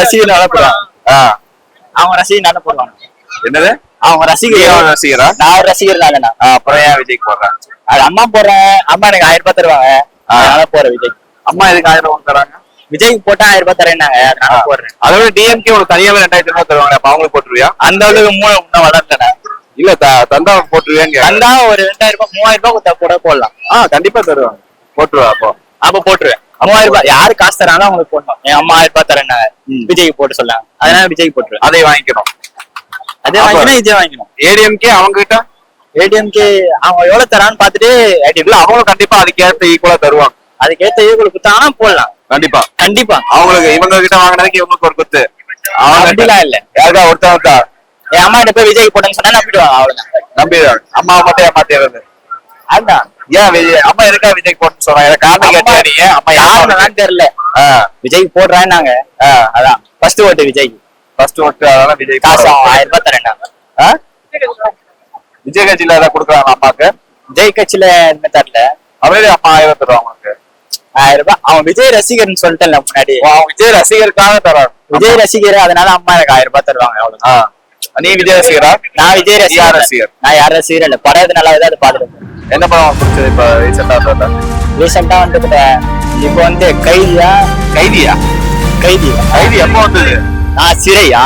ரசிகர்னால போடுவாங்க. ஆஹ் அவங்க ரசிகர்னால போடுவாங்க. என்னது? அவங்க ரசிகர். ரசிகரா? நான் ரசிகர் தானே. அப்புறம் ஏன் விஜய்க்கு போடுறேன்? அது அம்மா போடுறேன். அம்மா எனக்கு 1000 ரூபாய் தருவாங்க, அதனால போறேன் விஜய். அம்மா எதுக்கு 1000 தராங்க? விஜய்க்கு போட்டா 1000 ரூபாய் தரேன்னாங்க, அதனால போடுறேன். அதோட டிஎம்கே ஒரு தனியாவே 2000 ரூபாய் தருவாங்க, அப்ப அவங்களுக்கு போட்டுருவியா? அந்த அளவுக்கு மூணு இன்னும் வளர்ந்தேன். இல்ல தந்தா போட்டுருவியாங்க. தந்தா ஒரு 2000 ரூபாய் 3000 ரூபாய் கொடுத்தா கூட போடலாம். கண்டிப்பா தருவாங்க. போட்டுருவா? அப்ப போட்டுருவேன். 3000 ரூபாய் யாரு காசு தராங்களோ அவங்களுக்கு போடணும். என் அம்மா 1000 ரூபாய் தரேன்னாங்க, விஜய்க்கு போட்டு சொல்லாங்க, அதனால விஜய்க்கு போட்டுருவேன். அதை வாங்கிக்கணும். அதே வாங்கிக்கணும், விஜய் வாங்கிக்கணும். ஏடிஎம்கே அவங்க கிட்ட ஏடிஎம்கே அவங்க எவ்வளவு தரான்னு பாத்துட்டு இல்ல அவங்களும் கண்டிப்பா அதுக்கேற்ற ஈக்குவலா தருவாங்க. அதுக்கேற்ற ஈக்குவல் குத்தாங்கன்னா போடலாம். கண்டிப்பா கண்டிப்பா. அவங்களுக்கு இவங்க கிட்ட வாங்கினதுக்கு இவங்களுக்கு ஒரு குத்து. அப்படிலாம் இல்ல. யாருக்கா ஒருத்தவங்க என் அம்மா கிட்ட போய் விஜய் போட்டேன்னு சொன்னா நம்பிடுவாங்க, அவ்வளவுதான். நம்பிடுவாங்க. அம்மாவை மட்டும் ஏமாத்திடுறது. அதுதான். ஏன் விஜய் அம்மா இருக்கா விஜய் போட்டு சொன்னாங்க? காரணம் கேட்டீங்க. அம்மா யாருன்னு தெரியல. விஜய் போடுறான்னாங்க, அதான் ஃபர்ஸ்ட் ஓட்டு விஜய். ஃபர்ஸ்ட் ஓட்டு, அதனால விஜய் காசு 1000 ரூபாய் தரேன்னாங்க. விஜய் கட்சியில ஏதாவது கொடுக்குறாங்க அம்மாக்கு? விஜய் கட்சியில எதுவுமே தரல. அவரே அம்மா 1000 தருவாங்க உங்களுக்கு. 1000 ரூபாய். அவன் விஜய் ரசிகர்னு சொல்லிட்டேன்ல முன்னாடி. அவங்க விஜய் ரசிகருக்காக தராங்க. விஜய் ரசிகர், அதனால அம்மா எனக்கு 1000 ரூபாய் தருவாங்க, அவ்வளவுதான். நீ விஜய் ரசிகரா? நான் விஜய் ரசிகர். நான் யார் ரசிகர் இல்ல, படம் எது நல்லா அது பாத்துட்டு. என்ன படம் பிடிச்சது இப்ப ரீசெண்டா வந்து இப்ப வந்து கைதியா கைதி எப்போ வந்தது? சிறையா